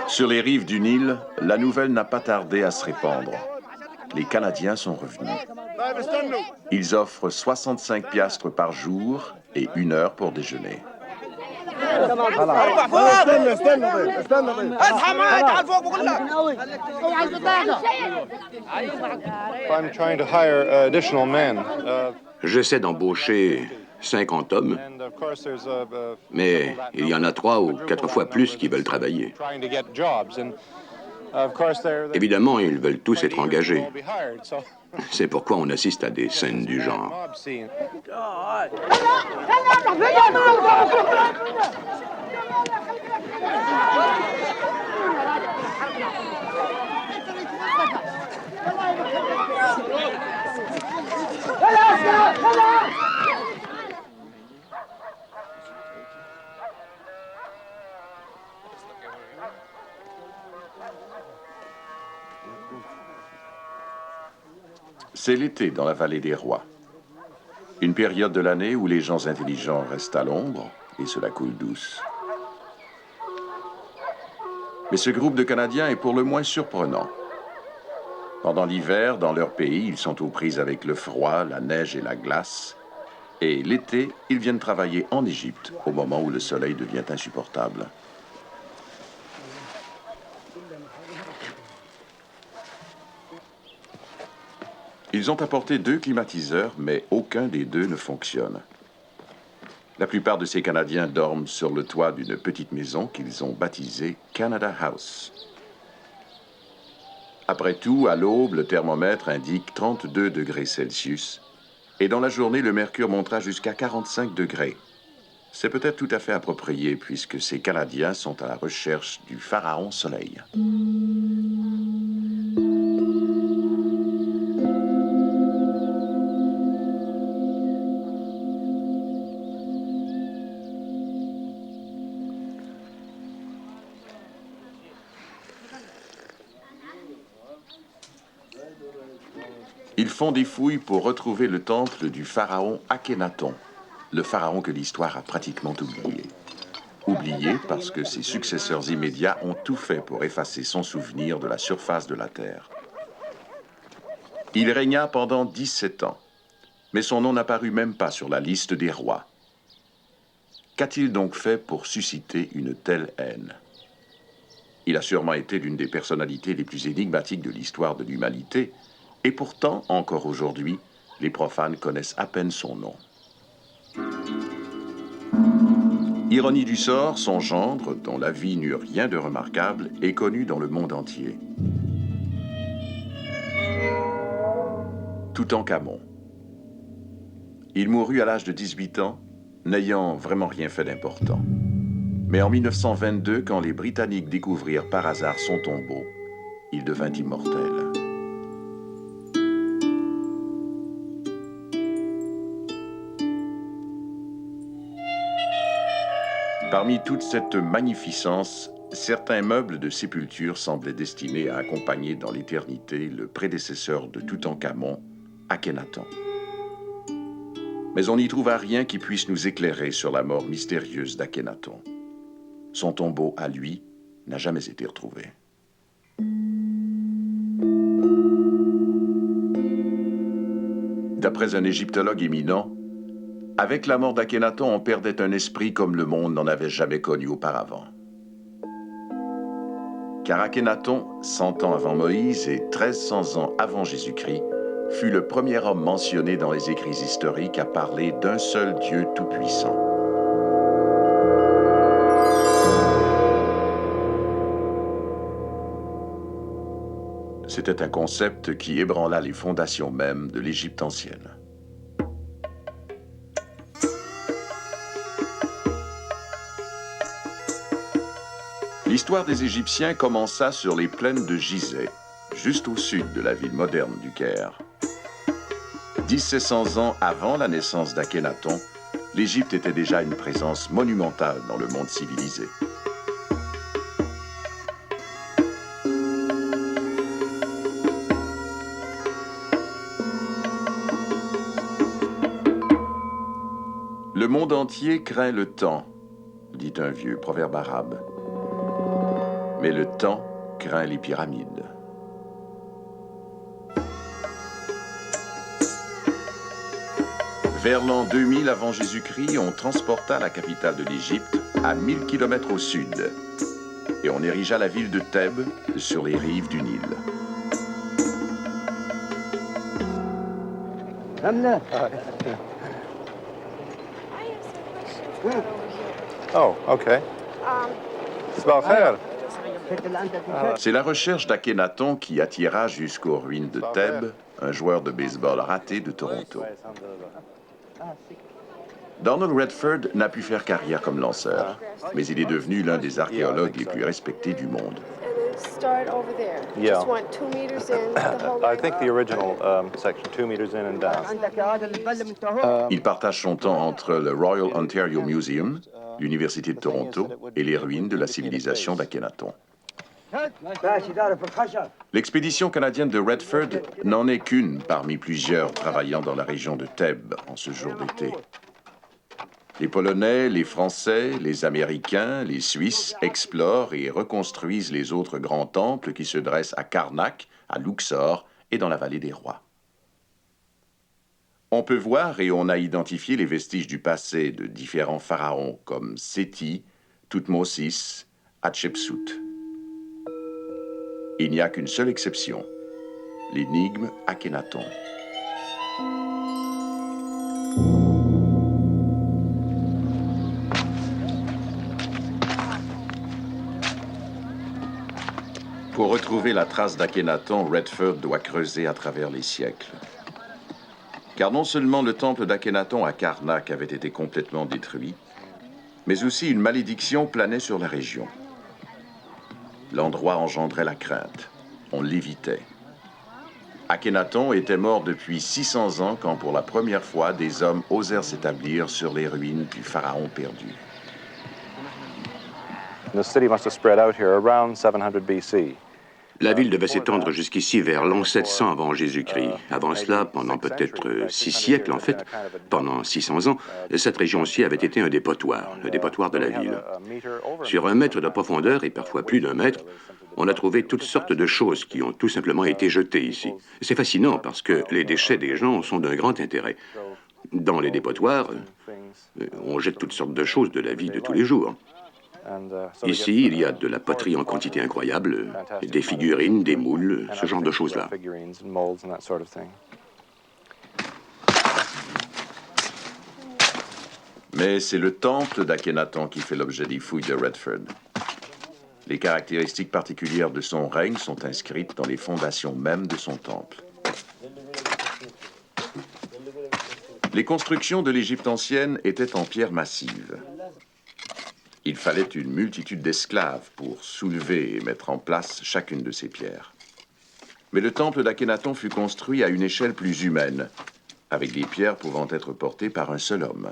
Sur les rives du Nil, la nouvelle n'a pas tardé à se répandre. Les Canadiens sont revenus. Ils offrent 65 piastres par jour et 1 heure pour déjeuner. J'essaie d'embaucher 50 hommes, mais il y en a 3 ou 4 fois plus qui veulent travailler. Évidemment, ils veulent tous être engagés. C'est pourquoi on assiste à des scènes du genre. C'est l'été dans la vallée des rois. Une période de l'année où les gens intelligents restent à l'ombre et cela coule douce. Mais ce groupe de Canadiens est pour le moins surprenant. Pendant l'hiver, dans leur pays, ils sont aux prises avec le froid, la neige et la glace. Et l'été, ils viennent travailler en Égypte au moment où le soleil devient insupportable. Ils ont apporté 2 climatiseurs, mais aucun des 2 ne fonctionne. La plupart de ces Canadiens dorment sur le toit d'une petite maison qu'ils ont baptisée Canada House. Après tout, à l'aube, le thermomètre indique 32 degrés Celsius, et dans la journée, le mercure montera jusqu'à 45 degrés. C'est peut-être tout à fait approprié, puisque ces Canadiens sont à la recherche du pharaon soleil. Ils font des fouilles pour retrouver le temple du pharaon Akhénaton, le pharaon que l'histoire a pratiquement oublié. Oublié parce que ses successeurs immédiats ont tout fait pour effacer son souvenir de la surface de la terre. Il régna pendant 17 ans, mais son nom n'apparut même pas sur la liste des rois. Qu'a-t-il donc fait pour susciter une telle haine? Il a sûrement été l'une des personnalités les plus énigmatiques de l'histoire de l'humanité, et pourtant, encore aujourd'hui, les profanes connaissent à peine son nom. Ironie du sort, son gendre, dont la vie n'eut rien de remarquable, est connu dans le monde entier. Toutankhamon. Il mourut à l'âge de 18 ans, n'ayant vraiment rien fait d'important. Mais en 1922, quand les Britanniques découvrirent par hasard son tombeau, il devint immortel. Parmi toute cette magnificence, certains meubles de sépulture semblaient destinés à accompagner dans l'éternité le prédécesseur de Toutankhamon, Akhénaton. Mais on n'y trouva rien qui puisse nous éclairer sur la mort mystérieuse d'Akhénaton. Son tombeau, à lui, n'a jamais été retrouvé. D'après un égyptologue éminent, avec la mort d'Akhénaton, on perdait un esprit comme le monde n'en avait jamais connu auparavant. Car Akhénaton, 100 ans avant Moïse et 1300 ans avant Jésus-Christ, fut le premier homme mentionné dans les écrits historiques à parler d'un seul Dieu tout-puissant. C'était un concept qui ébranla les fondations mêmes de l'Égypte ancienne. L'histoire des Égyptiens commença sur les plaines de Gizeh, juste au sud de la ville moderne du Caire. 1700 ans avant la naissance d'Akhénaton, l'Égypte était déjà une présence monumentale dans le monde civilisé. Le monde entier craint le temps, dit un vieux proverbe arabe. Mais le temps craint les pyramides. Vers l'an 2000 avant Jésus-Christ, on transporta la capitale de l'Égypte à 1000 km au sud et on érigea la ville de Thèbes sur les rives du Nil. Oh, OK. C'est la recherche d'Akhénaton qui attira jusqu'aux ruines de Thèbes un joueur de baseball raté de Toronto. Donald Redford n'a pu faire carrière comme lanceur, mais il est devenu l'un des archéologues les plus respectés du monde. Yeah. I think the original section, 2 meters in and down. Il partage son temps entre le Royal Ontario Museum, l'Université de Toronto et les ruines de la civilisation d'Akhénaton. L'expédition canadienne de Redford n'en est qu'une parmi plusieurs travaillant dans la région de Thèbes en ce jour d'été. Les Polonais, les Français, les Américains, les Suisses explorent et reconstruisent les autres grands temples qui se dressent à Karnak, à Luxor et dans la vallée des Rois. On peut voir et on a identifié les vestiges du passé de différents pharaons comme Séti, Thoutmôsis, Hatshepsut. Il n'y a qu'une seule exception, l'énigme Akhénaton. Pour retrouver la trace d'Akhénaton, Redford doit creuser à travers les siècles. Car non seulement le temple d'Akhénaton à Karnak avait été complètement détruit, mais aussi une malédiction planait sur la région. L'endroit engendrait la crainte. On l'évitait. Akhénaton était mort depuis 600 ans quand, pour la première fois, des hommes osèrent s'établir sur les ruines du pharaon perdu. The city must have spread out here around 700 BC. La ville devait s'étendre jusqu'ici vers l'an 700 avant Jésus-Christ. Avant cela, pendant peut-être 6 siècles en fait, pendant 600 ans, cette région-ci avait été un dépotoir de la ville. Sur 1 mètre de profondeur et parfois plus d'1 mètre, on a trouvé toutes sortes de choses qui ont tout simplement été jetées ici. C'est fascinant parce que les déchets des gens sont d'un grand intérêt. Dans les dépotoirs, on jette toutes sortes de choses de la vie de tous les jours. Ici, il y a de la poterie en quantité incroyable, des figurines, des moules, ce genre de choses-là. Mais c'est le temple d'Akhénaton qui fait l'objet des fouilles de Redford. Les caractéristiques particulières de son règne sont inscrites dans les fondations mêmes de son temple. Les constructions de l'Égypte ancienne étaient en pierre massive. Il fallait une multitude d'esclaves pour soulever et mettre en place chacune de ces pierres. Mais le temple d'Akhénaton fut construit à une échelle plus humaine, avec des pierres pouvant être portées par un seul homme.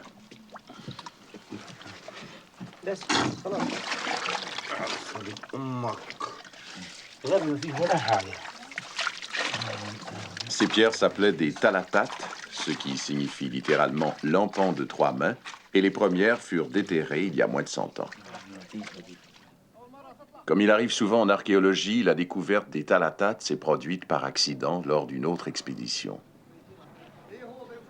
Ces pierres s'appelaient des talatates, ce qui signifie littéralement « l'empan de 3 mains », et les premières furent déterrées il y a moins de 100 ans. Comme il arrive souvent en archéologie, la découverte des talatates s'est produite par accident lors d'une autre expédition.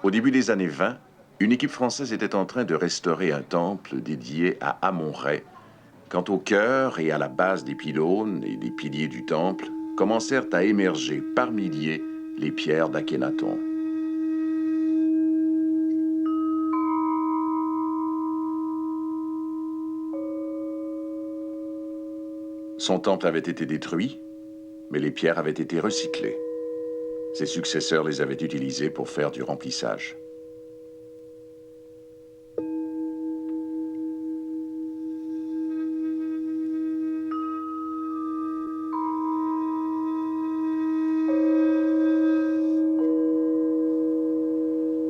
Au début des années 20, une équipe française était en train de restaurer un temple dédié à Amon-Rê, quand au cœur et à la base des pylônes et des piliers du temple commencèrent à émerger par milliers les pierres d'Akhénaton. Son temple avait été détruit, mais les pierres avaient été recyclées. Ses successeurs les avaient utilisées pour faire du remplissage.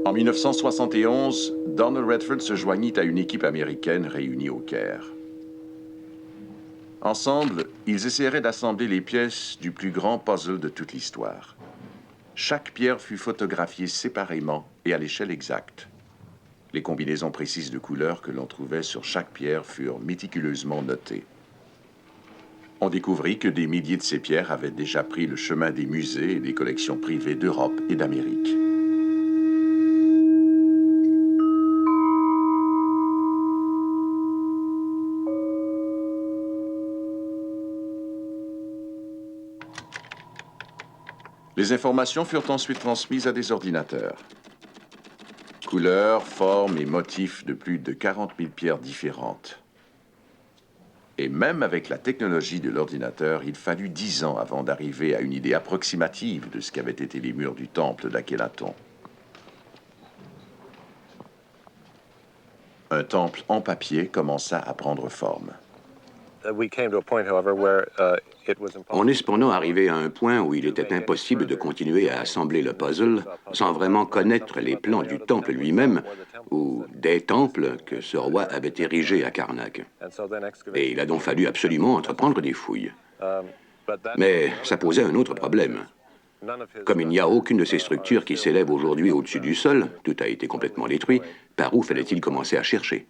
En 1971, Donald Redford se joignit à une équipe américaine réunie au Caire. Ensemble, ils essaieraient d'assembler les pièces du plus grand puzzle de toute l'histoire. Chaque pierre fut photographiée séparément et à l'échelle exacte. Les combinaisons précises de couleurs que l'on trouvait sur chaque pierre furent méticuleusement notées. On découvrit que des milliers de ces pierres avaient déjà pris le chemin des musées et des collections privées d'Europe et d'Amérique. Les informations furent ensuite transmises à des ordinateurs. Couleurs, formes et motifs de plus de 40 000 pierres différentes. Et même avec la technologie de l'ordinateur, il fallut 10 ans avant d'arriver à une idée approximative de ce qu'avaient été les murs du temple d'Akhénaton. Un temple en papier commença à prendre forme. On est cependant arrivé à un point où il était impossible de continuer à assembler le puzzle sans vraiment connaître les plans du temple lui-même ou des temples que ce roi avait érigés à Karnak. Et il a donc fallu absolument entreprendre des fouilles. Mais ça posait un autre problème. Comme il n'y a aucune de ces structures qui s'élève aujourd'hui au-dessus du sol, tout a été complètement détruit, par où fallait-il commencer à chercher?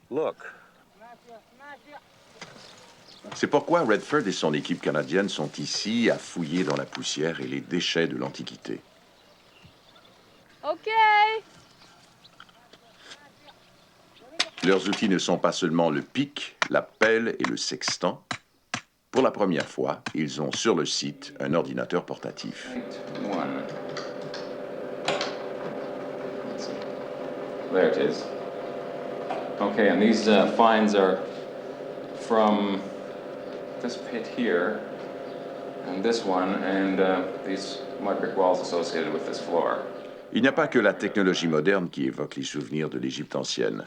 C'est pourquoi Redford et son équipe canadienne sont ici à fouiller dans la poussière et les déchets de l'Antiquité. OK. Leurs outils ne sont pas seulement le pic, la pelle et le sextant. Pour la première fois, ils ont sur le site un ordinateur portatif. There it is. Okay, and these finds are from this pit here, and this one, and these mud brick walls associated with this floor. Il n'y a pas que la technologie moderne qui évoque les souvenirs de l'Égypte ancienne.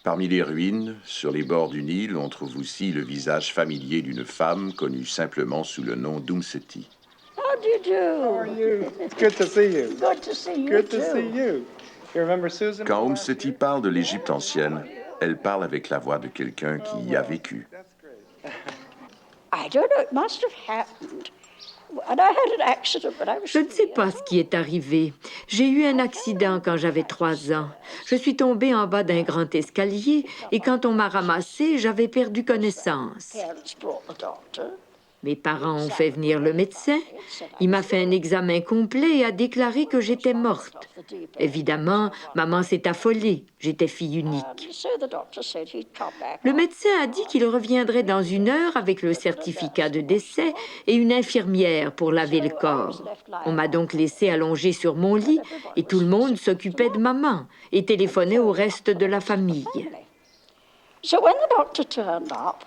Parmi les ruines, sur les bords du Nil, on trouve aussi le visage familier d'une femme connue simplement sous le nom d'Umseti. How do you do? How are you? It's good to see you. Good to see you Good to too. see you. You remember Susan? Quand Umseti parle de l'Égypte ancienne, elle parle avec la voix de quelqu'un qui y a vécu. That's great. I don't know, it must have happened. And I had an accident when I was Je ne sais pas ce qui est arrivé. J'ai eu un accident quand j'avais 3 ans. Je suis tombée en bas d'un grand escalier et quand on m'a ramassée, j'avais perdu connaissance. Parents brought the doctor. Mes parents ont fait venir le médecin. Il m'a fait un examen complet et a déclaré que j'étais morte. Évidemment, maman s'est affolée. J'étais fille And unique. so the doctor said he'd come back. Le médecin a dit qu'il reviendrait dans 1 heure avec le certificat de décès et une infirmière pour laver le corps. On m'a donc laissée allongée sur mon lit et tout le monde s'occupait de maman et téléphonait au reste de la famille. So when the doctor turned up,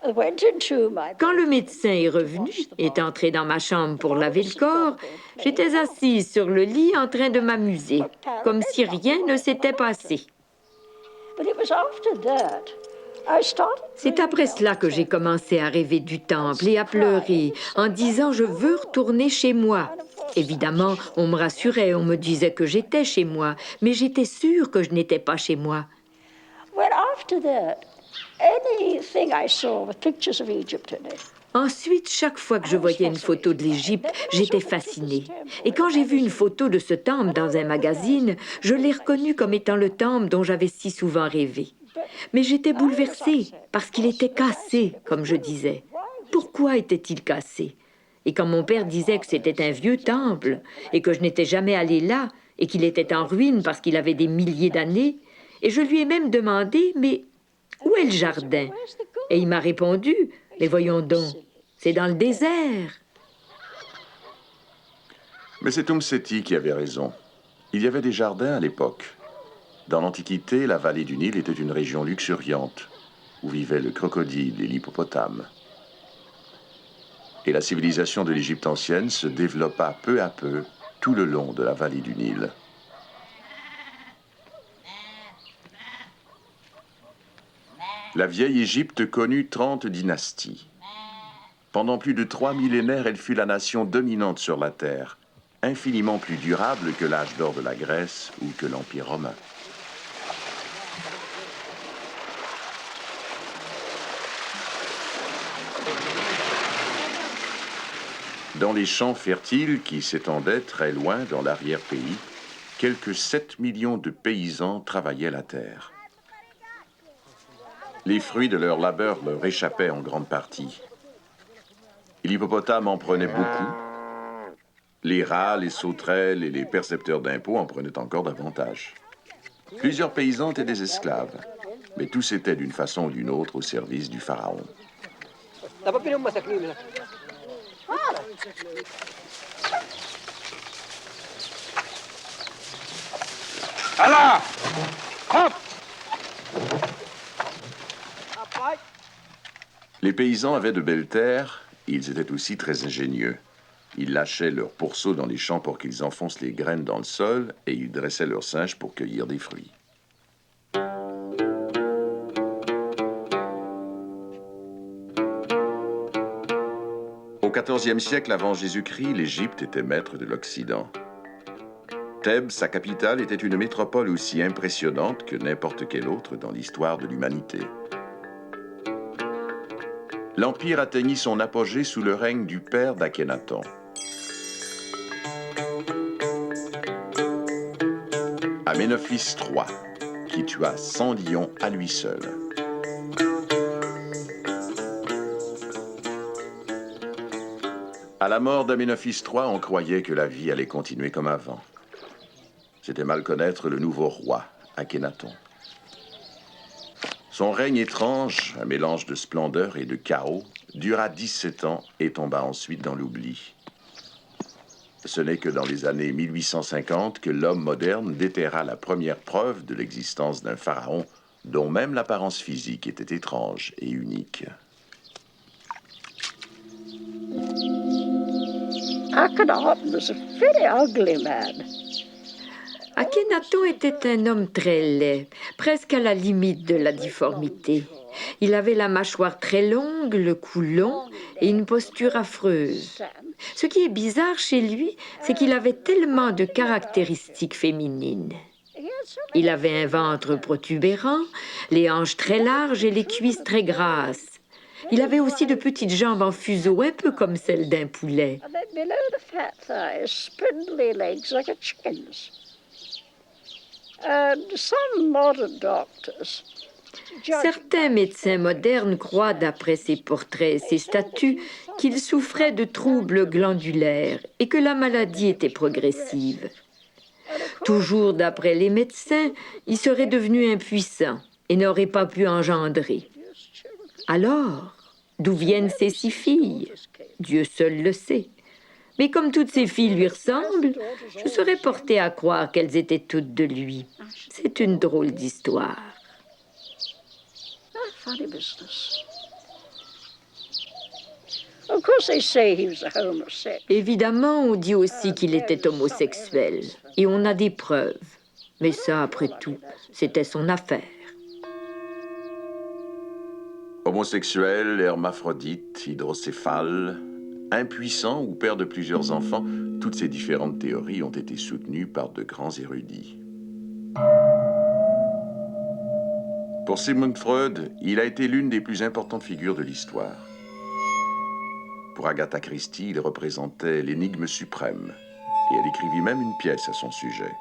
I went into my Quand le médecin est revenu, est entré dans ma chambre pour laver le corps, j'étais assise sur le lit en train de m'amuser, comme si rien ne s'était passé. But it was after that I started. C'est après cela que j'ai commencé à rêver du temple et à pleurer en disant « je veux retourner chez moi ». Évidemment, on me rassurait, on me disait que j'étais chez moi, mais j'étais sûre que je n'étais pas chez moi. Well, after that, anything I saw with pictures of Egypt in it. Ensuite, chaque fois que je voyais une photo de l'Égypte, j'étais fascinée. Et quand j'ai vu une photo de ce temple dans un magazine, je l'ai reconnu comme étant le temple dont j'avais si souvent rêvé. Mais j'étais bouleversée parce qu'il était cassé, comme je disais. Pourquoi était-il cassé? Et quand mon père disait que c'était un vieux temple et que je n'étais jamais allée là et qu'il était en ruine parce qu'il avait des milliers d'années, et je lui ai même demandé, mais où est le jardin? Et il m'a répondu, mais voyons donc, c'est dans le désert. Mais c'est Umseti qui avait raison. Il y avait des jardins à l'époque. Dans l'Antiquité, la vallée du Nil était une région luxuriante, où vivaient le crocodile et l'hippopotame. Et la civilisation de l'Égypte ancienne se développa peu à peu tout le long de la vallée du Nil. La vieille Égypte connut 30 dynasties. Pendant plus de 3 millénaires, elle fut la nation dominante sur la terre, infiniment plus durable que l'âge d'or de la Grèce ou que l'Empire romain. Dans les champs fertiles qui s'étendaient très loin dans l'arrière-pays, quelques 7 millions de paysans travaillaient la terre. Les fruits de leur labeur leur échappaient en grande partie. L'hippopotame en prenait beaucoup. Les rats, les sauterelles et les percepteurs d'impôts en prenaient encore davantage. Plusieurs paysans étaient des esclaves, mais tous étaient d'une façon ou d'une autre au service du pharaon. Allah! Hop! Les paysans avaient de belles terres, et ils étaient aussi très ingénieux. Ils lâchaient leurs pourceaux dans les champs pour qu'ils enfoncent les graines dans le sol, et ils dressaient leurs singes pour cueillir des fruits. Au XIVe siècle avant Jésus-Christ, l'Égypte était maître de l'Occident. Thèbes, sa capitale, était une métropole aussi impressionnante que n'importe quelle autre dans l'histoire de l'humanité. L'Empire atteignit son apogée sous le règne du père d'Akhénaton. Aménophis III, qui tua 100 lions à lui seul. À la mort d'Aménophis III, on croyait que la vie allait continuer comme avant. C'était mal connaître le nouveau roi, Akhénaton. Son règne étrange, un mélange de splendeur et de chaos, dura 17 ans et tomba ensuite dans l'oubli. Ce n'est que dans les années 1850 que l'homme moderne déterra la première preuve de l'existence d'un pharaon dont même l'apparence physique était étrange et unique. Akhenaton was a very ugly man. Akhénaton était un homme très laid, presque à la limite de la difformité. Il avait la mâchoire très longue, le cou long et une posture affreuse. Ce qui est bizarre chez lui, c'est qu'il avait tellement de caractéristiques féminines. Il avait un ventre protubérant, les hanches très larges et les cuisses très grasses. Il avait aussi de petites jambes en fuseau, un peu comme celles d'un poulet. And then below the fat thighs, spindly legs like a chicken's. And some modern doctors. Certains médecins modernes croient, d'après ses portraits et ses statues, qu'il souffrait de troubles glandulaires et que la maladie était progressive. Toujours d'après les médecins, il serait devenu impuissant et n'aurait pas pu engendrer. Alors, d'où viennent ces 6 filles? Dieu seul le sait. Mais comme toutes ces filles lui ressemblent, je serais portée à croire qu'elles étaient toutes de lui. C'est une drôle d'histoire. Funny business. Of course, they say he was a homosexual. Évidemment, on dit aussi qu'il était homosexuel. Et on a des preuves. Mais ça, après tout, c'était son affaire. Homosexuel, hermaphrodite, hydrocéphale, impuissant ou père de plusieurs enfants, toutes ces différentes théories ont été soutenues par de grands érudits. Pour Sigmund Freud, il a été l'une des plus importantes figures de l'histoire. Pour Agatha Christie, il représentait l'énigme suprême, et elle écrivit même une pièce à son sujet.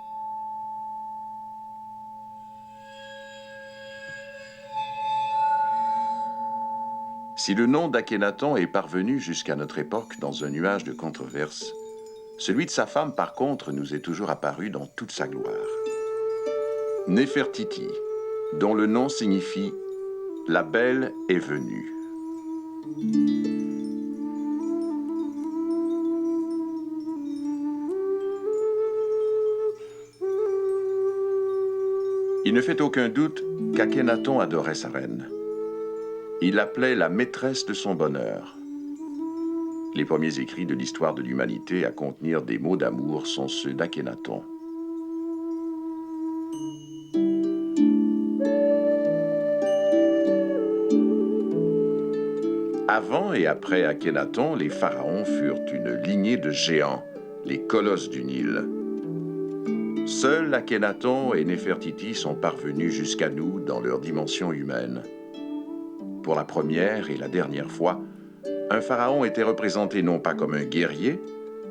Si le nom d'Akhénaton est parvenu jusqu'à notre époque dans un nuage de controverses, celui de sa femme, par contre, nous est toujours apparu dans toute sa gloire. Néfertiti, dont le nom signifie « la belle est venue ». Il ne fait aucun doute qu'Akhénaton adorait sa reine. Il l'appelait la maîtresse de son bonheur. Les premiers écrits de l'histoire de l'humanité à contenir des mots d'amour sont ceux d'Akhénaton. Avant et après Akhénaton, les pharaons furent une lignée de géants, les colosses du Nil. Seuls Akhénaton et Néfertiti sont parvenus jusqu'à nous dans leur dimension humaine. Pour la première et la dernière fois, un pharaon était représenté non pas comme un guerrier,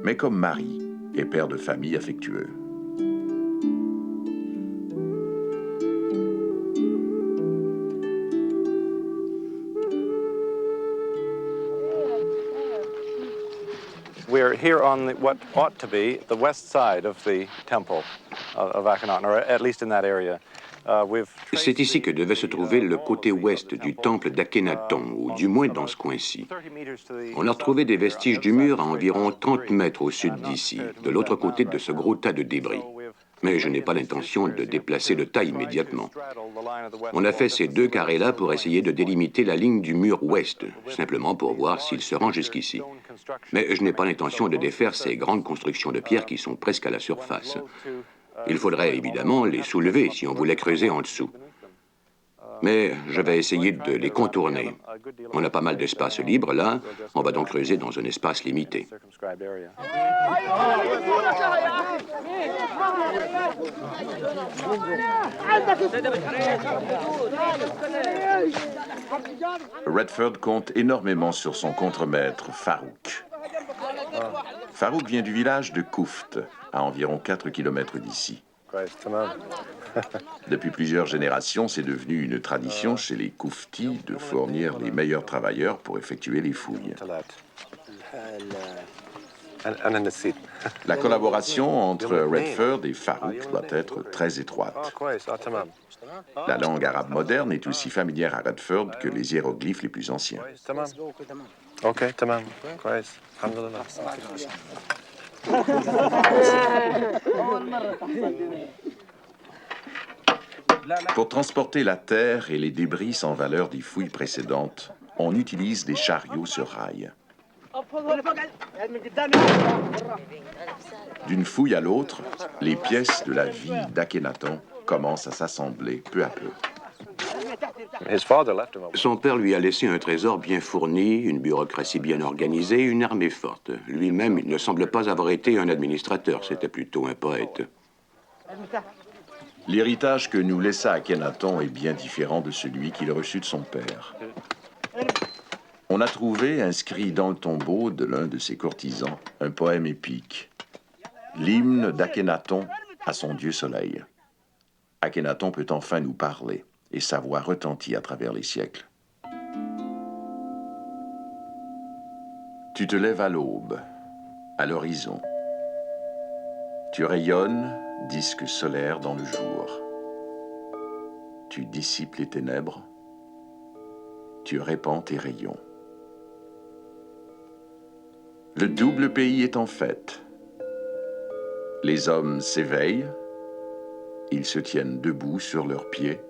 mais comme mari et père de famille affectueux. We're here on what ought to be the west side of the temple of Akhenaten, or at least in that area. C'est ici que devait se trouver le côté ouest du temple d'Akhenaton, ou du moins dans ce coin-ci. On a retrouvé des vestiges du mur à environ 30 mètres au sud d'ici, de l'autre côté de ce gros tas de débris. Mais je n'ai pas l'intention de déplacer le tas immédiatement. On a fait ces 2 carrés-là pour essayer de délimiter la ligne du mur ouest, simplement pour voir s'il se rend jusqu'ici. Mais je n'ai pas l'intention de défaire ces grandes constructions de pierre qui sont presque à la surface. Il faudrait évidemment les soulever si on voulait creuser en dessous. Mais je vais essayer de les contourner. On a pas mal d'espace libre là, on va donc creuser dans un espace limité. Redford compte énormément sur son contremaître, Farouk. Farouk vient du village de Kouft, à environ 4 km d'ici. Depuis plusieurs générations, c'est devenu une tradition chez les Kouftis de fournir les meilleurs travailleurs pour effectuer les fouilles. La collaboration entre Redford et Farouk doit être très étroite. La langue arabe moderne est aussi familière à Redford que les hiéroglyphes les plus anciens. Pour transporter la terre et les débris sans valeur des fouilles précédentes, on utilise des chariots sur rail. D'une fouille à l'autre, les pièces de la vie d'Akhenaton commencent à s'assembler peu à peu. Son père lui a laissé un trésor bien fourni, une bureaucratie bien organisée, une armée forte. Lui-même, il ne semble pas avoir été un administrateur, c'était plutôt un poète. L'héritage que nous laissa Akhenaton est bien différent de celui qu'il reçut de son père. On a trouvé, inscrit dans le tombeau de l'un de ses courtisans, un poème épique. L'hymne d'Akhenaton à son dieu soleil. Akhenaton peut enfin nous parler, et sa voix retentit à travers les siècles. Tu te lèves à l'aube, à l'horizon. Tu rayonnes, disque solaire dans le jour. Tu dissipes les ténèbres. Tu répands tes rayons. Le double pays est en fête. Les hommes s'éveillent. Ils se tiennent debout sur leurs pieds.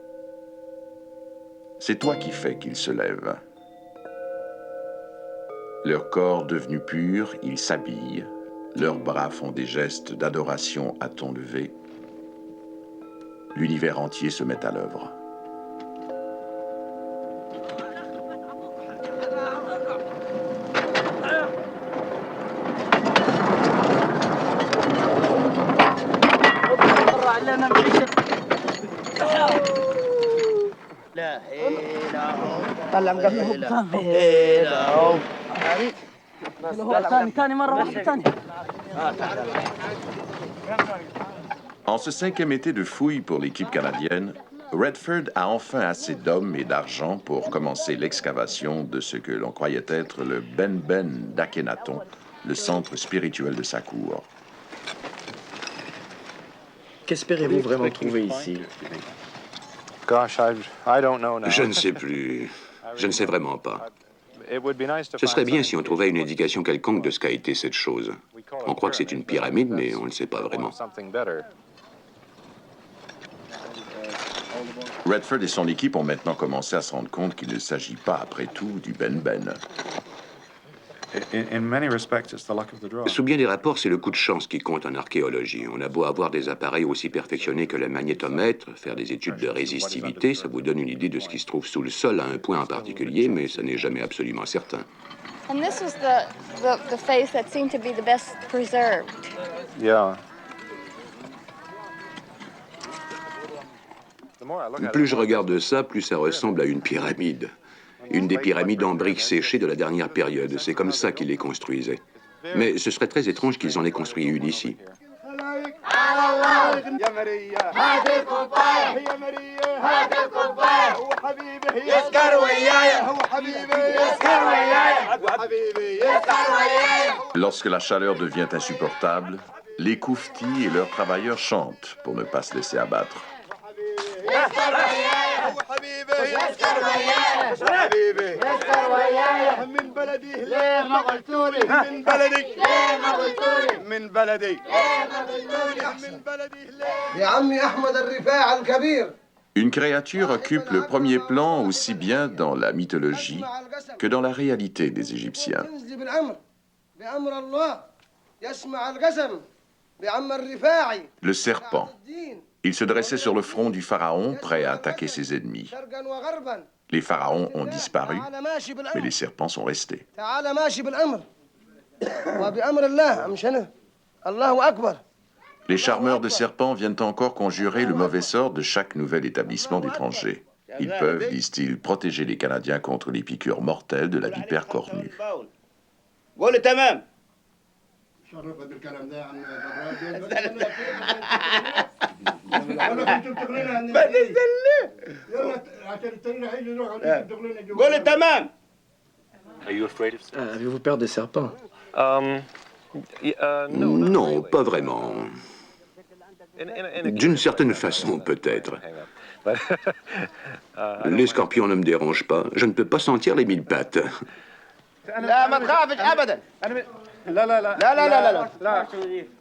C'est toi qui fais qu'ils se lèvent. Leur corps devenu pur, ils s'habillent. Leurs bras font des gestes d'adoration à ton lever. L'univers entier se met à l'œuvre. En ce 5e été de fouilles pour l'équipe canadienne, Redford a enfin assez d'hommes et d'argent pour commencer l'excavation de ce que l'on croyait être le Ben-Ben d'Akhenaton, le centre spirituel de sa cour. Qu'espérez-vous vraiment trouver ici? Je ne sais plus. Je ne sais vraiment pas. Ce serait bien si on trouvait une indication quelconque de ce qu'a été cette chose. On croit que c'est une pyramide, mais on ne sait pas vraiment. Redford et son équipe ont maintenant commencé à se rendre compte qu'il ne s'agit pas, après tout, du Ben-Ben. Sous bien des rapports, c'est le coup de chance qui compte en archéologie. On a beau avoir des appareils aussi perfectionnés que le magnétomètre, faire des études de résistivité, ça vous donne une idée de ce qui se trouve sous le sol à un point en particulier, mais ça n'est jamais absolument certain. And this was the face that seemed to be the best preserved. Yeah. Plus je regarde ça, plus ça ressemble à une pyramide. Une des pyramides en briques séchées de la dernière période. C'est comme ça qu'ils les construisaient. Mais ce serait très étrange qu'ils en aient construit une ici. Lorsque la chaleur devient insupportable, les kouftis et leurs travailleurs chantent pour ne pas se laisser abattre. Une créature occupe le premier plan aussi bien dans la mythologie que dans la réalité des Égyptiens. Le serpent. Il se dressait sur le front du pharaon, prêt à attaquer ses ennemis. Les pharaons ont disparu, mais les serpents sont restés. Les charmeurs de serpents viennent encore conjurer le mauvais sort de chaque nouvel établissement d'étrangers. Ils peuvent, disent-ils, protéger les Canadiens contre les piqûres mortelles de la vipère cornue. Avez-vous peur des serpents? Non, pas vraiment. D'une certaine façon, peut-être. Les scorpions ne me dérangent pas. Je ne peux pas sentir les mille pattes. لا لا لا لا لا لا لا لا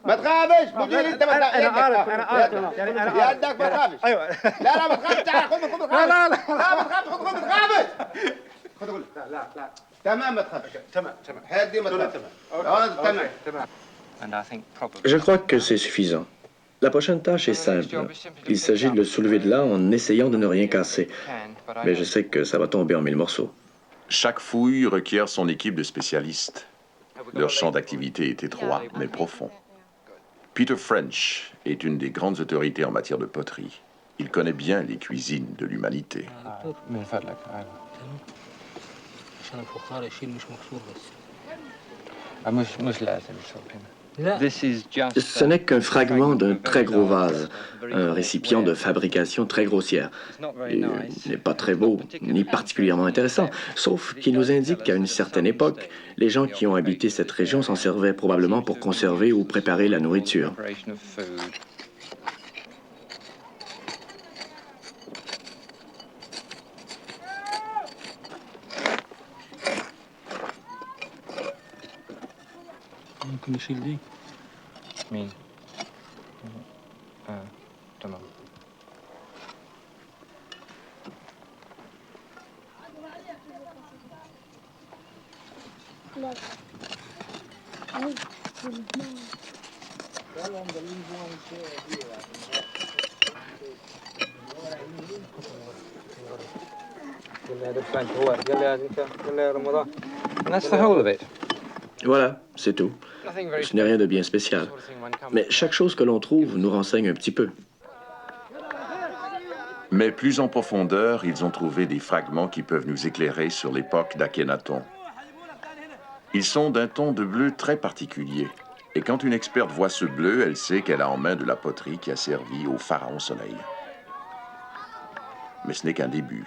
ما تخافش مدير انت ما تخافش انا عارف انا عارف يدك ما تخافش ايوه لا لا ما تخافش تعال خذ لا لا لا ما تخافش خذ ما تخافش خذ لا لا لا تمام ما تخافش تمام تمام هدي ما تخافش تمام تمام Je crois que c'est suffisant. La prochaine tâche est simple. Il s'agit de le soulever de là en essayant de ne rien casser. Mais je sais que ça va tomber en mille morceaux. Chaque fouille requiert son équipe de spécialistes. Leur champ d'activité est étroit, mais profond. Peter French est une des grandes autorités en matière de poterie. Il connaît bien les cuisines de l'humanité. Ce n'est qu'un fragment d'un très gros vase, un récipient de fabrication très grossière. Il n'est pas très beau, ni particulièrement intéressant, sauf qu'il nous indique qu'à une certaine époque, les gens qui ont habité cette région s'en servaient probablement pour conserver ou préparer la nourriture. ممكن نشيل دي مين؟ تمام Voilà, c'est tout. Ce n'est rien de bien spécial. Mais chaque chose que l'on trouve nous renseigne un petit peu. Mais plus en profondeur, ils ont trouvé des fragments qui peuvent nous éclairer sur l'époque d'Akhenaton. Ils sont d'un ton de bleu très particulier. Et quand une experte voit ce bleu, elle sait qu'elle a en main de la poterie qui a servi au pharaon Soleil. Mais ce n'est qu'un début.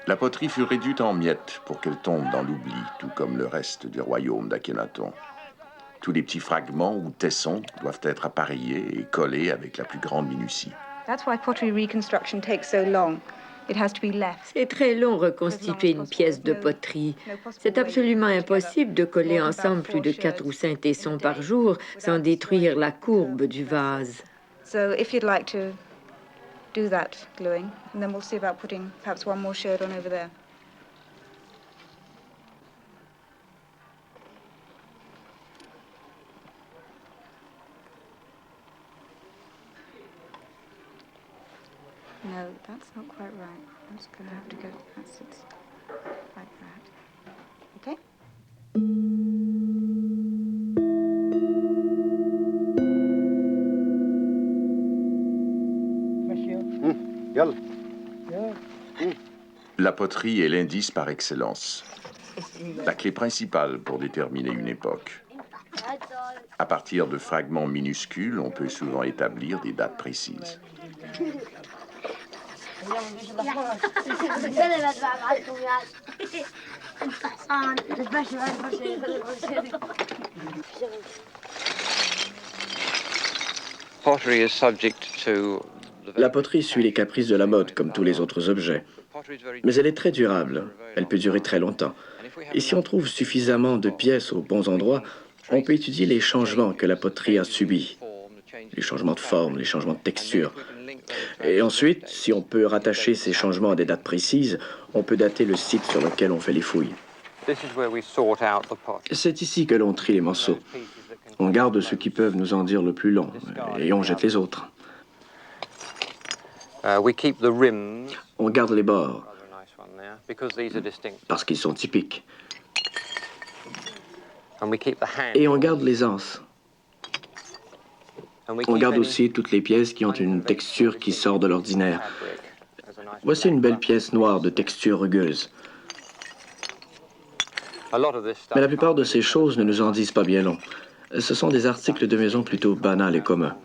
La poterie fut réduite en miettes pour qu'elle tombe dans l'oubli, tout comme le reste du royaume d'Akhenaton. Tous les petits fragments ou tessons doivent être appareillés et collés avec la plus grande minutie. C'est très long reconstituer une pièce de poterie. C'est absolument impossible de coller ensemble plus de 4 ou 5 tessons par jour sans détruire la courbe du vase. Do that gluing, and then we'll see about putting perhaps one more shade on over there. No, that's not quite right. I'm just going to have to go like that. Okay? La poterie est l'indice par excellence, la clé principale pour déterminer une époque. À partir de fragments minuscules, on peut souvent établir des dates précises. La poterie suit les caprices de la mode, comme tous les autres objets. Mais elle est très durable. Elle peut durer très longtemps. Et si on trouve suffisamment de pièces aux bons endroits, on peut étudier les changements que la poterie a subis. Les changements de forme, les changements de texture. Et ensuite, si on peut rattacher ces changements à des dates précises, on peut dater le site sur lequel on fait les fouilles. C'est ici que l'on trie les morceaux. On garde ceux qui peuvent nous en dire le plus long, et on jette les autres. On garde les bords, parce qu'ils sont typiques. Et on garde les anses. On garde aussi toutes les pièces qui ont une texture qui sort de l'ordinaire. Voici une belle pièce noire de texture rugueuse. Mais la plupart de ces choses ne nous en disent pas bien long. Ce sont des articles de maison plutôt banals et communs.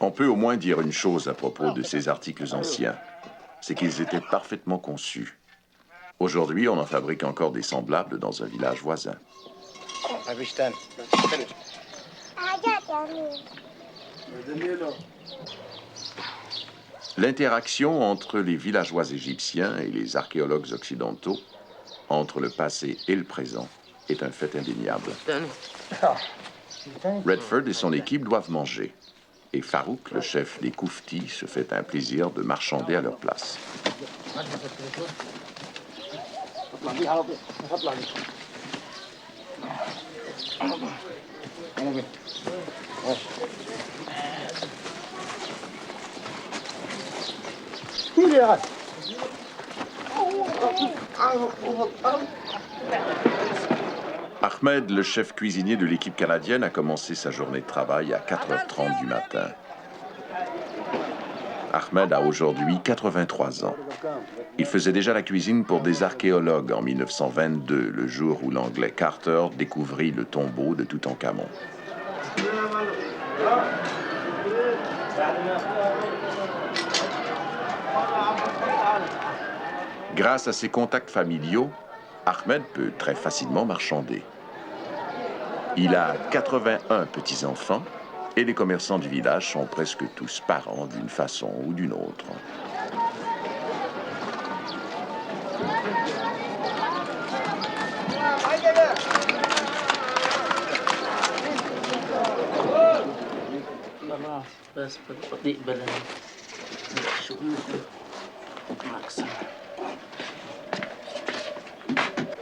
On peut au moins dire une chose à propos de ces articles anciens, c'est qu'ils étaient parfaitement conçus. Aujourd'hui, on en fabrique encore des semblables dans un village voisin. L'interaction entre les villageois égyptiens et les archéologues occidentaux, entre le passé et le présent, est un fait indéniable. Redford et son équipe doivent manger. Et Farouk, le chef des Kouftis, se fait un plaisir de marchander à leur place. Ahmed, le chef cuisinier de l'équipe canadienne, a commencé sa journée de travail à 4h30 du matin. Ahmed a aujourd'hui 83 ans. Il faisait déjà la cuisine pour des archéologues en 1922, le jour où l'Anglais Carter découvrit le tombeau de Toutankhamon. Grâce à ses contacts familiaux, Ahmed peut très facilement marchander. Il a 81 petits-enfants et les commerçants du village sont presque tous parents d'une façon ou d'une autre.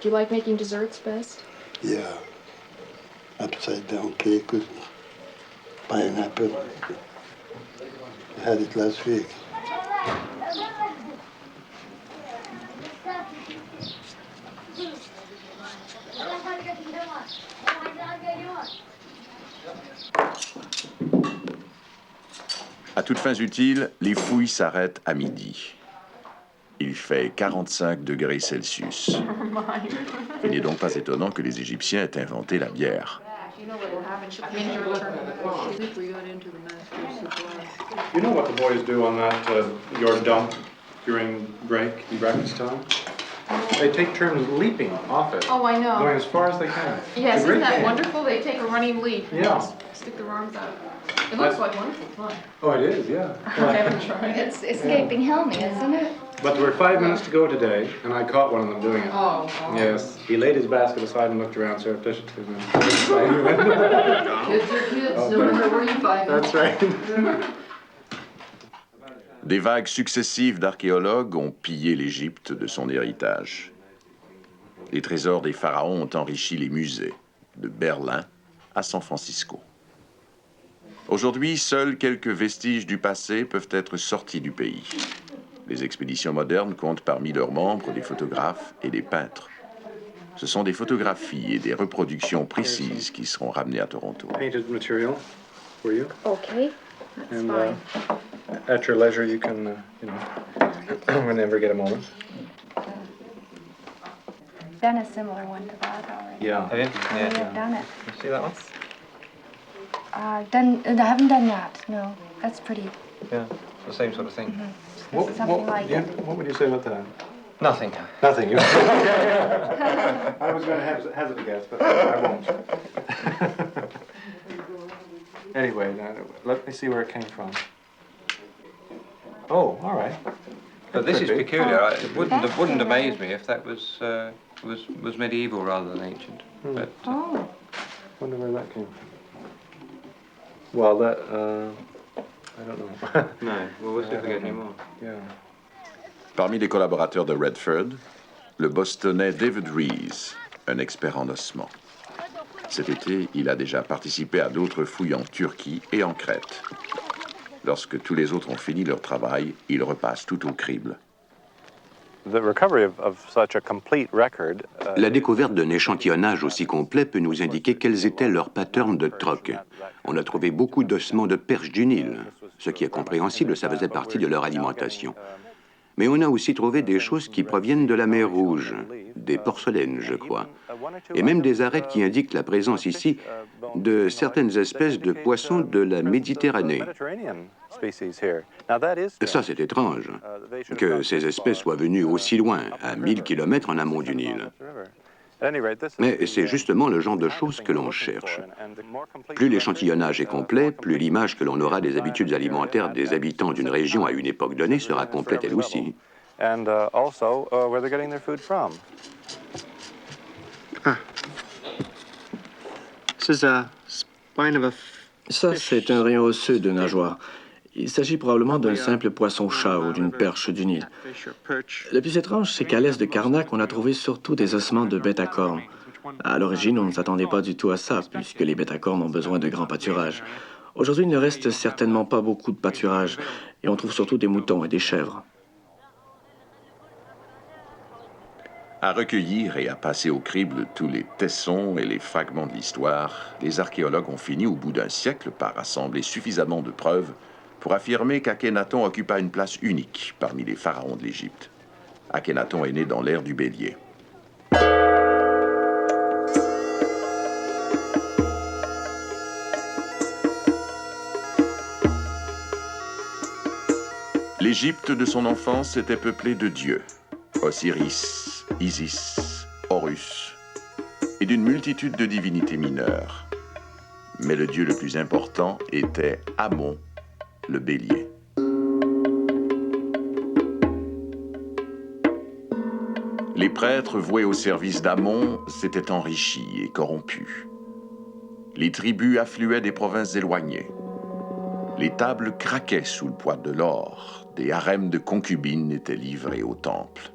Do you like making desserts best? Yeah. Upside down cake with pineapple. I had it last week. À toutes fins utiles, les fouilles s'arrêtent à midi. Il fait 45 degrés Celsius. Il n'est donc pas étonnant que les Égyptiens aient inventé la bière. You know what the boys do on that, your dump during break and breakfast time? They take turns leaping off it. Oh, I know. Going as far as they can. Yes, isn't that wonderful? They take a running leap and just stick their arms out. It looks like wonderful fun. Oh, it is, yeah. I haven't tried. It's escaping Helmy, isn't it? But there were 5 minutes to go today, and I caught one of them doing it. Oh. Yes. He laid his basket aside and looked around surreptitiously. Kids are kids, no matter where you find them. That's right. Des vagues successives d'archéologues ont pillé l'Égypte de son héritage. Les trésors des pharaons ont enrichi les musées, de Berlin à San Francisco. Aujourd'hui, seuls quelques vestiges du passé peuvent être sortis du pays. Les expéditions modernes comptent parmi leurs membres des photographes et des peintres. Ce sont des photographies et des reproductions précises qui seront ramenées à Toronto. Painted material for you. Okay, that's fine. At your leisure, you can, whenever you get a moment. Done a similar one to that already. Yeah. Have you? I've done it. You see that one? I haven't done that. No, that's pretty. Yeah. the same sort of thing. This is something like it. What would you say about that? Nothing. Nothing. I was going to hazard a guess, but I won't. Anyway, let me see where it came from. Oh, all right. But this is Could be. peculiar. It wouldn't amaze me if that was medieval rather than ancient. But Oh. Wonder where that came from. Well, that I don't know. no, well, we'll see if we get any more. Yeah. Parmi les collaborateurs de Redford, le Bostonnais David Rees, un expert en ossements. Cet été, il a déjà participé à d'autres fouilles en Turquie et en Crète. Lorsque tous les autres ont fini leur travail, il repasse tout au crible. La découverte d'un échantillonnage aussi complet peut nous indiquer quels étaient leurs patterns de troc. On a trouvé beaucoup d'ossements de perches du Nil. Ce qui est compréhensible, ça faisait partie de leur alimentation. Mais on a aussi trouvé des choses qui proviennent de la mer Rouge, des porcelaines, je crois, et même des arêtes qui indiquent la présence ici de certaines espèces de poissons de la Méditerranée. Ça, c'est étrange, que ces espèces soient venues aussi loin, à 1000 km en amont du Nil. Mais c'est justement le genre de choses que l'on cherche. Plus l'échantillonnage est complet, plus l'image que l'on aura des habitudes alimentaires des habitants d'une région à une époque donnée sera complète elle aussi. Ça, c'est un rayon osseux de nageoire. Il s'agit probablement d'un simple poisson-chat ou d'une perche du Nil. Le plus étrange, c'est qu'à l'est de Karnak, on a trouvé surtout des ossements de bêtes à cornes. À l'origine, on ne s'attendait pas du tout à ça, puisque les bêtes à cornes ont besoin de grands pâturages. Aujourd'hui, il ne reste certainement pas beaucoup de pâturages, et on trouve surtout des moutons et des chèvres. À recueillir et à passer au crible tous les tessons et les fragments de l'histoire, les archéologues ont fini au bout d'un siècle par rassembler suffisamment de preuves pour affirmer qu'Akhénaton occupa une place unique parmi les pharaons de l'Égypte. Akhénaton est né dans l'ère du Bélier. L'Égypte de son enfance était peuplée de dieux, Osiris, Isis, Horus, et d'une multitude de divinités mineures. Mais le dieu le plus important était Amon, le bélier. Les prêtres voués au service d'Amon s'étaient enrichis et corrompus. Les tribus affluaient des provinces éloignées. Les tables craquaient sous le poids de l'or. Des harems de concubines étaient livrés au temple.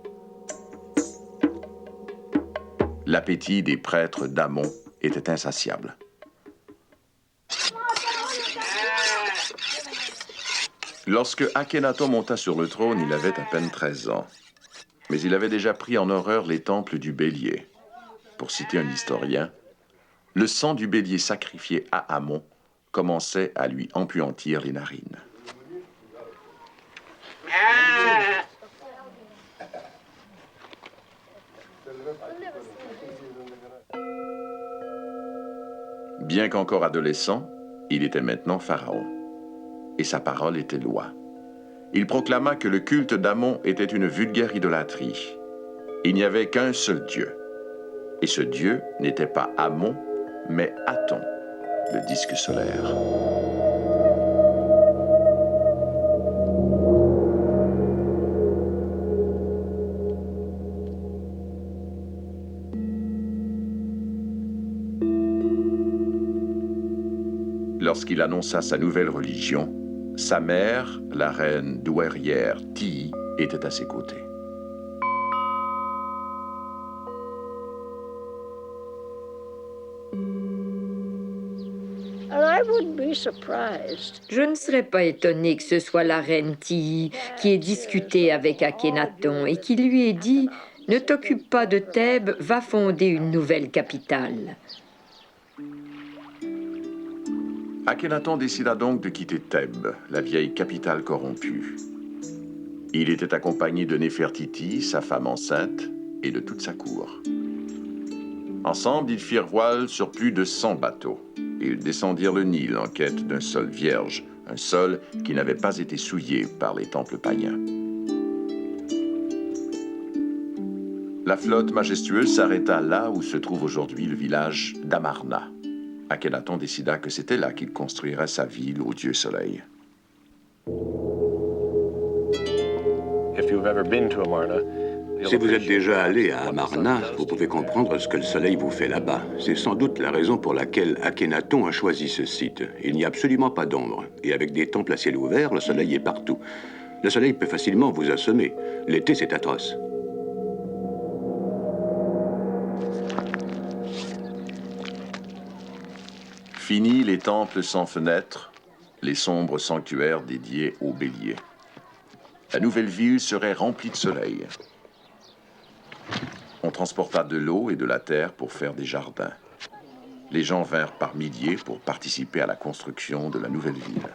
L'appétit des prêtres d'Amon était insatiable. Lorsque Akhénaton monta sur le trône, il avait à peine 13 ans. Mais il avait déjà pris en horreur les temples du bélier. Pour citer un historien, le sang du bélier sacrifié à Amon commençait à lui empuantir les narines. Bien qu'encore adolescent, il était maintenant pharaon. Et sa parole était loi. Il proclama que le culte d'Amon était une vulgaire idolâtrie. Il n'y avait qu'un seul Dieu. Et ce Dieu n'était pas Amon, mais Aton, le disque solaire. Lorsqu'il annonça sa nouvelle religion, sa mère, la reine douairière Tii, était à ses côtés. Je ne serais pas étonnée que ce soit la reine Tii qui ait discuté avec Akhénaton et qui lui ait dit « Ne t'occupe pas de Thèbes, va fonder une nouvelle capitale. » Akhénaton décida donc de quitter Thèbes, la vieille capitale corrompue. Il était accompagné de Néfertiti, sa femme enceinte, et de toute sa cour. Ensemble, ils firent voile sur plus de 100 bateaux. Ils descendirent le Nil en quête d'un sol vierge, un sol qui n'avait pas été souillé par les temples païens. La flotte majestueuse s'arrêta là où se trouve aujourd'hui le village d'Amarna. Akhenaton décida que c'était là qu'il construirait sa ville au dieu soleil. Si vous êtes déjà allé à Amarna, vous pouvez comprendre ce que le soleil vous fait là-bas. C'est sans doute la raison pour laquelle Akhenaton a choisi ce site. Il n'y a absolument pas d'ombre, et avec des temples à ciel ouvert, le soleil est partout. Le soleil peut facilement vous assommer. L'été, c'est atroce. Fini les temples sans fenêtres, les sombres sanctuaires dédiés aux béliers. La nouvelle ville serait remplie de soleil. On transporta de l'eau et de la terre pour faire des jardins. Les gens vinrent par milliers pour participer à la construction de la nouvelle ville.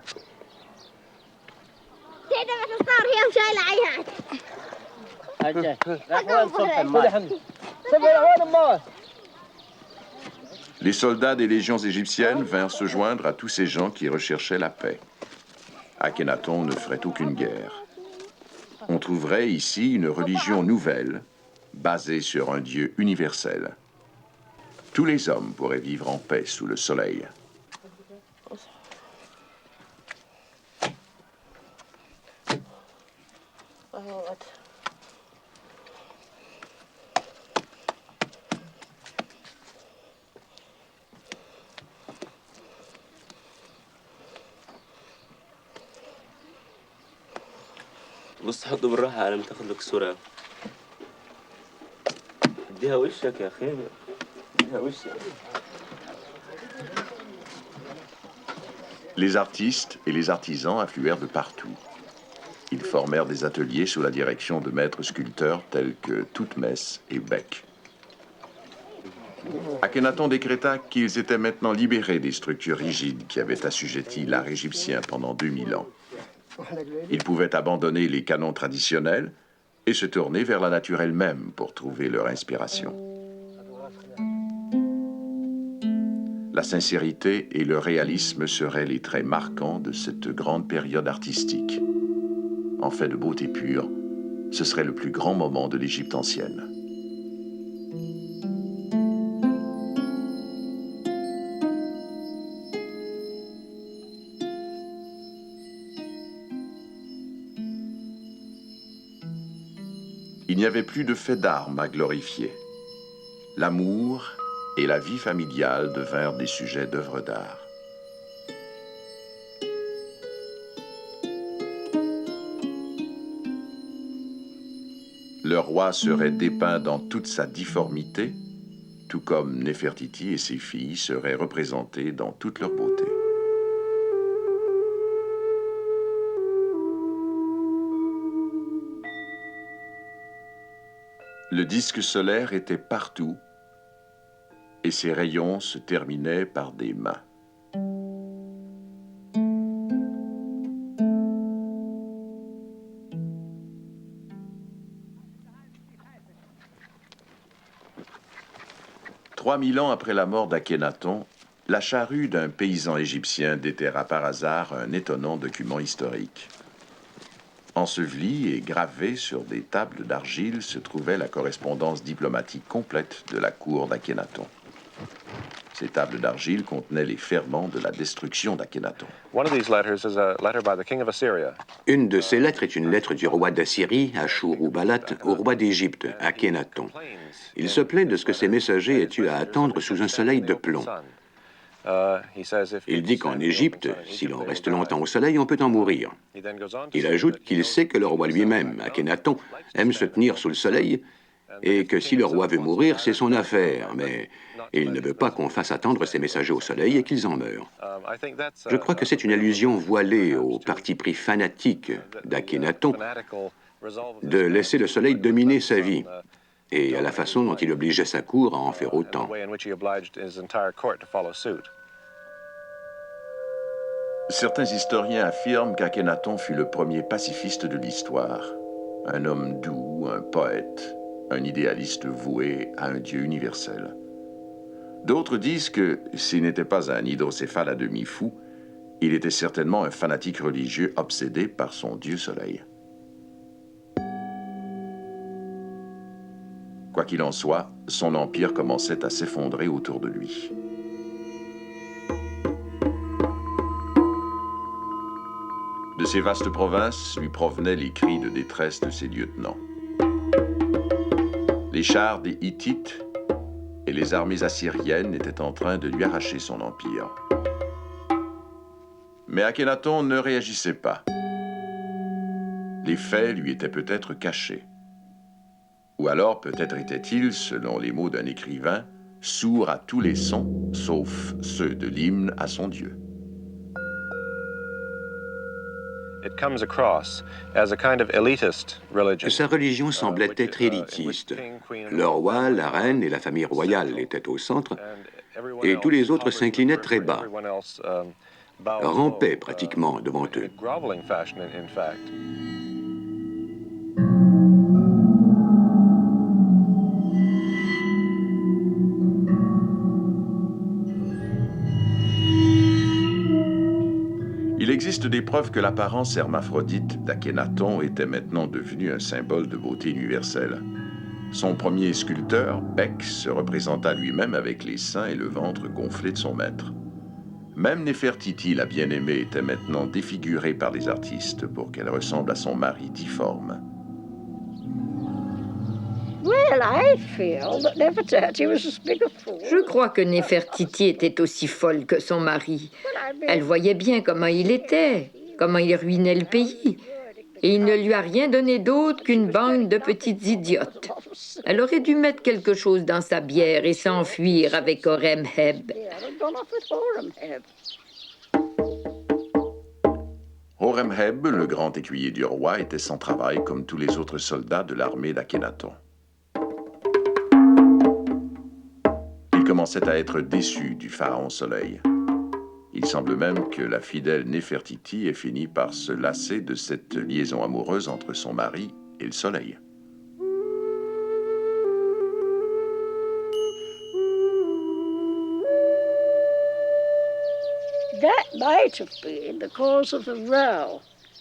Les soldats des légions égyptiennes vinrent se joindre à tous ces gens qui recherchaient la paix. Akhenaton ne ferait aucune guerre. On trouverait ici une religion nouvelle, basée sur un Dieu universel. Tous les hommes pourraient vivre en paix sous le soleil. بص حط بالراحة على ما تاخد لك صورة. اديها وشك يا أخي. اديها وشك. Les artistes et les artisans affluèrent de partout. Ils formèrent des ateliers sous la direction de maîtres sculpteurs tels que Toutmès et Beck. Akhenaton décréta qu'ils étaient maintenant libérés des structures rigides qui avaient assujetti l'art égyptien pendant 2000 ans. Ils pouvaient abandonner les canons traditionnels et se tourner vers la nature elle-même pour trouver leur inspiration. La sincérité et le réalisme seraient les traits marquants de cette grande période artistique. En fait de beauté pure, ce serait le plus grand moment de l'Égypte ancienne. Il n'y avait plus de faits d'armes à glorifier. L'amour et la vie familiale devinrent des sujets d'œuvres d'art. Le roi serait dépeint dans toute sa difformité, tout comme Néfertiti et ses filles seraient représentées dans toute leur beauté. Le disque solaire était partout et ses rayons se terminaient par des mains. « 3000 ans après la mort d'Akhénaton, la charrue d'un paysan égyptien déterra par hasard un étonnant document historique. Ensevelie et gravée sur des tables d'argile se trouvait la correspondance diplomatique complète de la cour d'Akhénaton. Ces tables d'argile contenaient les ferments de la destruction d'Akhénaton. Une de ces lettres est une lettre du roi d'Assyrie, Ashur-uballat, au roi d'Égypte, Akhénaton. Il se plaint de ce que ses messagers aient eu à attendre sous un soleil de plomb. Il dit qu'en Égypte, si l'on reste longtemps au soleil, on peut en mourir. Il ajoute qu'il sait que le roi lui-même, Akhénaton, aime se tenir sous le soleil et que si le roi veut mourir, c'est son affaire, mais il ne veut pas qu'on fasse attendre ses messagers au soleil et qu'ils en meurent. Je crois que c'est une allusion voilée au parti pris fanatique d'Akhénaton de laisser le soleil dominer sa vie et à la façon dont il obligeait sa cour à en faire autant. Certains historiens affirment qu'Akhénaton fut le premier pacifiste de l'histoire, un homme doux, un poète, un idéaliste voué à un Dieu universel. D'autres disent que, s'il n'était pas un hydrocéphale à demi fou, Il était certainement un fanatique religieux obsédé par son dieu soleil. Quoi qu'il en soit, son empire commençait à s'effondrer autour de lui. De ces vastes provinces lui provenaient les cris de détresse de ses lieutenants. Les chars des Hittites et les armées assyriennes étaient en train de lui arracher son empire. Mais Akhenaton ne réagissait pas. Les faits lui étaient peut-être cachés. Ou alors peut-être était-il, selon les mots d'un écrivain, sourd à tous les sons, sauf ceux de l'hymne à son Dieu. Sa religion semblait être élitiste. Le roi, la reine et la famille royale étaient au centre, et tous les autres s'inclinaient très bas, rampaient pratiquement devant eux. Il existe des preuves que l'apparence hermaphrodite d'Akhénaton était maintenant devenue un symbole de beauté universelle. Son premier sculpteur, Beck, se représenta lui-même avec les seins et le ventre gonflés de son maître. Même Néfertiti, la bien-aimée, était maintenant défigurée par les artistes pour qu'elle ressemble à son mari difforme. Je crois que Néfertiti était aussi folle que son mari. Elle voyait bien comment il était, comment il ruinait le pays. Et il ne lui a rien donné d'autre qu'une bande de petites idiotes. Elle aurait dû mettre quelque chose dans sa bière et s'enfuir avec Horemheb. Horemheb, le grand écuyer du roi, était sans travail comme tous les autres soldats de l'armée d'Akhénaton. Il commençait à être déçu du pharaon soleil. Il semble même que la fidèle Néfertiti ait fini par se lasser de cette liaison amoureuse entre son mari et le soleil.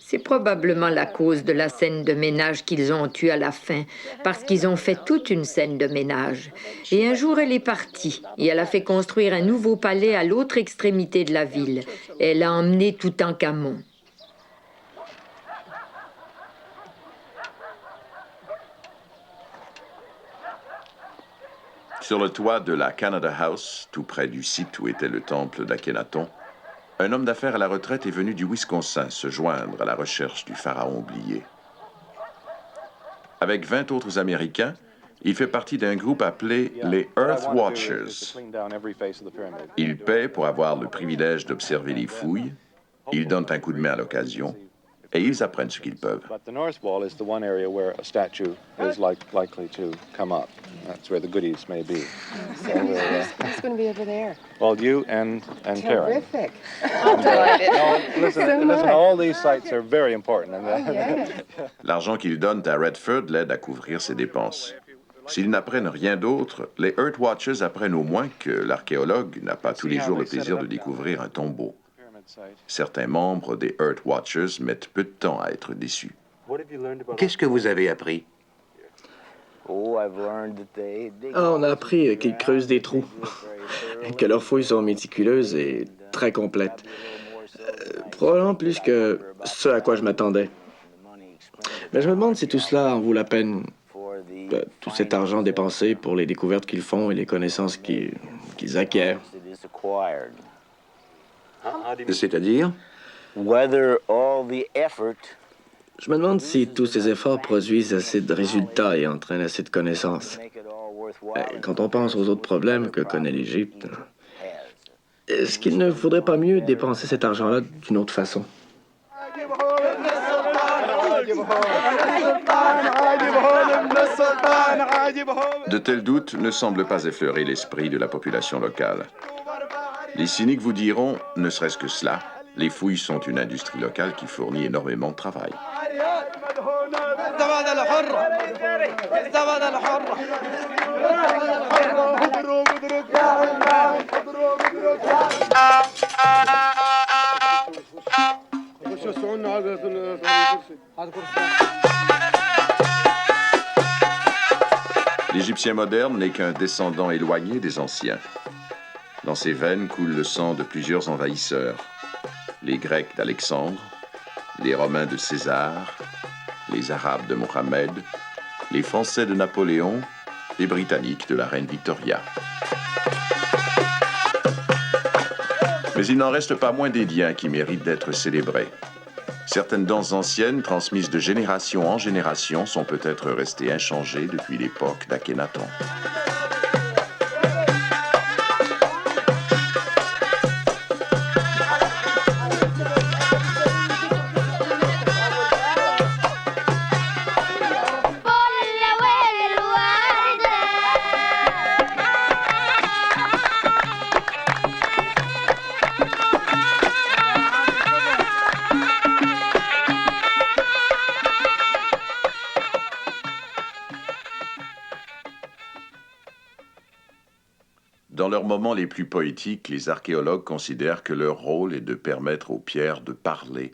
C'est probablement la cause de la scène de ménage qu'ils ont eue à la fin, parce qu'ils ont fait toute une scène de ménage. Et un jour, elle est partie, et elle a fait construire un nouveau palais à l'autre extrémité de la ville. Elle a emmené Toutankhamon. Sur le toit de la Canada House, tout près du site où était le temple d'Akhénaton, un homme d'affaires à la retraite est venu du Wisconsin se joindre à la recherche du pharaon oublié. Avec 20 autres Américains, il fait partie d'un groupe appelé les Earth Watchers. Ils paient pour avoir le privilège d'observer les fouilles, ils donnent un coup de main à l'occasion, et ils apprennent ce qu'ils peuvent. But the north wall is the one area where a statue is likely to come up. That's where the goodies may be. What's going to be over there? Well, you and Karen. Terrific. I'll do it. Listen, all these sites are very important. L'argent qu'ils donnent à Redford l'aide à couvrir ses dépenses. S'ils n'apprennent rien d'autre, les Earth Watchers apprennent au moins que l'archéologue n'a pas tous les jours le plaisir de découvrir un tombeau. Certains membres des Earth Watchers mettent peu de temps à être déçus. Qu'est-ce que vous avez appris? On a appris qu'ils creusent des trous, que leurs fouilles sont méticuleuses et très complètes. Probablement plus que ce à quoi je m'attendais. Mais je me demande si tout cela en vaut la peine. Tout cet argent dépensé pour les découvertes qu'ils font et les connaissances qu'ils acquièrent. C'est-à-dire? Je me demande si tous ces efforts produisent assez de résultats et entraînent assez de connaissances. Quand on pense aux autres problèmes que connaît l'Égypte, est-ce qu'il ne faudrait pas mieux dépenser cet argent-là d'une autre façon? De tels doutes ne semblent pas effleurer l'esprit de la population locale. Les cyniques vous diront, ne serait-ce que cela, les fouilles sont une industrie locale qui fournit énormément de travail. L'Égyptien moderne n'est qu'un descendant éloigné des anciens. Dans ses veines coule le sang de plusieurs envahisseurs. Les Grecs d'Alexandre, les Romains de César, les Arabes de Mohammed, les Français de Napoléon, les Britanniques de la reine Victoria. Mais il n'en reste pas moins des liens qui méritent d'être célébrés. Certaines danses anciennes, transmises de génération en génération, sont peut-être restées inchangées depuis l'époque d'Akhenaton. Dans leurs moments les plus poétiques, les archéologues considèrent que leur rôle est de permettre aux pierres de parler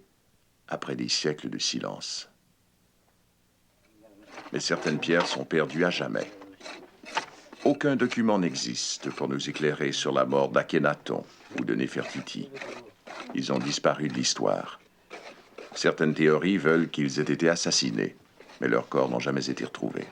après des siècles de silence. Mais certaines pierres sont perdues à jamais. Aucun document n'existe pour nous éclairer sur la mort d'Akhenaton ou de Néfertiti. Ils ont disparu de l'histoire. Certaines théories veulent qu'ils aient été assassinés, mais leurs corps n'ont jamais été retrouvés.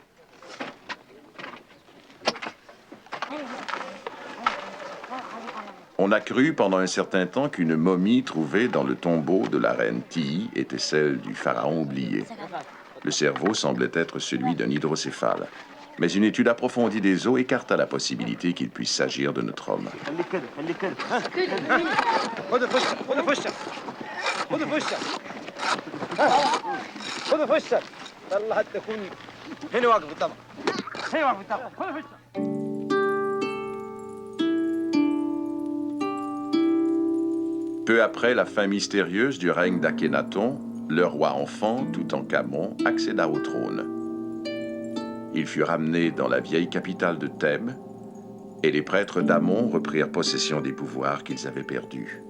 On a cru pendant un certain temps qu'une momie trouvée dans le tombeau de la reine Tiye était celle du pharaon oublié. Le cerveau semblait être celui d'un hydrocéphale. Mais une étude approfondie des os écarta la possibilité qu'il puisse s'agir de notre homme. Peu après la fin mystérieuse du règne d'Akhenaton, le roi enfant, Toutankhamon, accéda au trône. Il fut ramené dans la vieille capitale de Thèbes, et les prêtres d'Amon reprirent possession des pouvoirs qu'ils avaient perdus.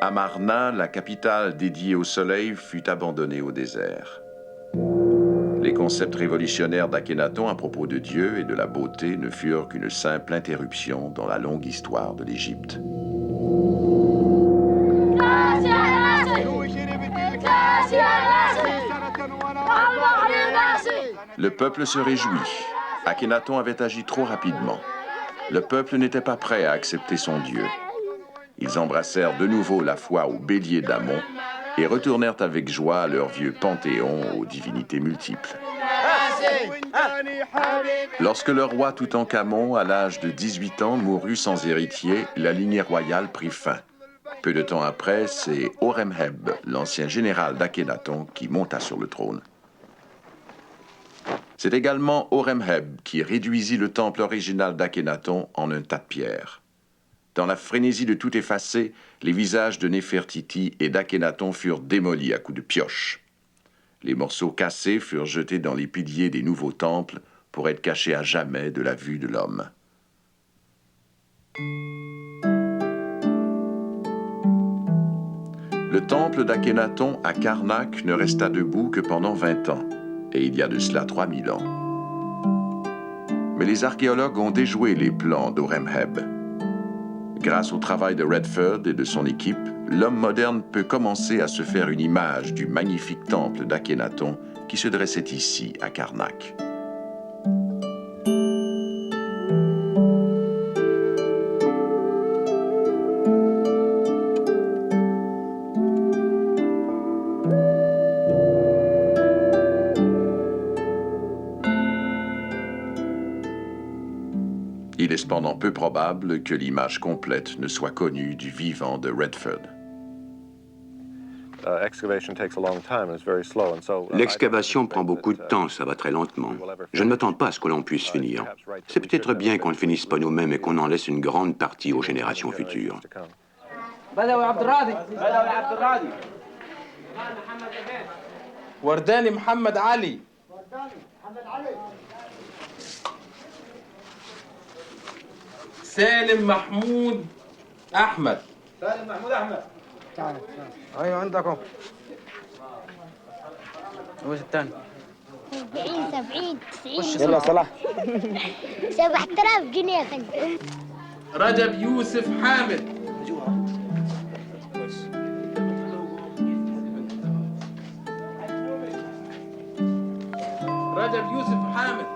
Amarna, la capitale dédiée au soleil, fut abandonnée au désert. Les concepts révolutionnaires d'Akhenaton à propos de Dieu et de la beauté ne furent qu'une simple interruption dans la longue histoire de l'Égypte. Le peuple se réjouit. Akhenaton avait agi trop rapidement. Le peuple n'était pas prêt à accepter son Dieu. Ils embrassèrent de nouveau la foi au bélier d'Amon et retournèrent avec joie à leur vieux panthéon aux divinités multiples. Lorsque le roi Toutankhamon, à l'âge de 18 ans, mourut sans héritier, la lignée royale prit fin. Peu de temps après, c'est Horemheb, l'ancien général d'Akhenaton, qui monta sur le trône. C'est également Horemheb qui réduisit le temple original d'Akhenaton en un tas de pierres. Dans la frénésie de tout effacer, les visages de Néfertiti et d'Akhenaton furent démolis à coups de pioche. Les morceaux cassés furent jetés dans les piliers des nouveaux temples pour être cachés à jamais de la vue de l'homme. Le temple d'Akhenaton à Karnak ne resta debout que pendant 20 ans, et il y a de cela 3000 ans. Mais les archéologues ont déjoué les plans d'Horemheb. Grâce au travail de Redford et de son équipe, l'homme moderne peut commencer à se faire une image du magnifique temple d'Akhenaton qui se dressait ici, à Karnak. Il est cependant peu probable que l'image complète ne soit connue du vivant de Redford. L'excavation prend beaucoup de temps, ça va très lentement. Je ne m'attends pas à ce que l'on puisse finir. C'est peut-être bien qu'on ne finisse pas nous-mêmes et qu'on en laisse une grande partie aux générations futures. ورداني محمد علي سالم محمود أحمد محمود احمد تعال ايوه عندكم وش الثاني 40 70 90 يلا صلاح 7000 جنيه يا فندم رجب يوسف حامد رجب يوسف حامد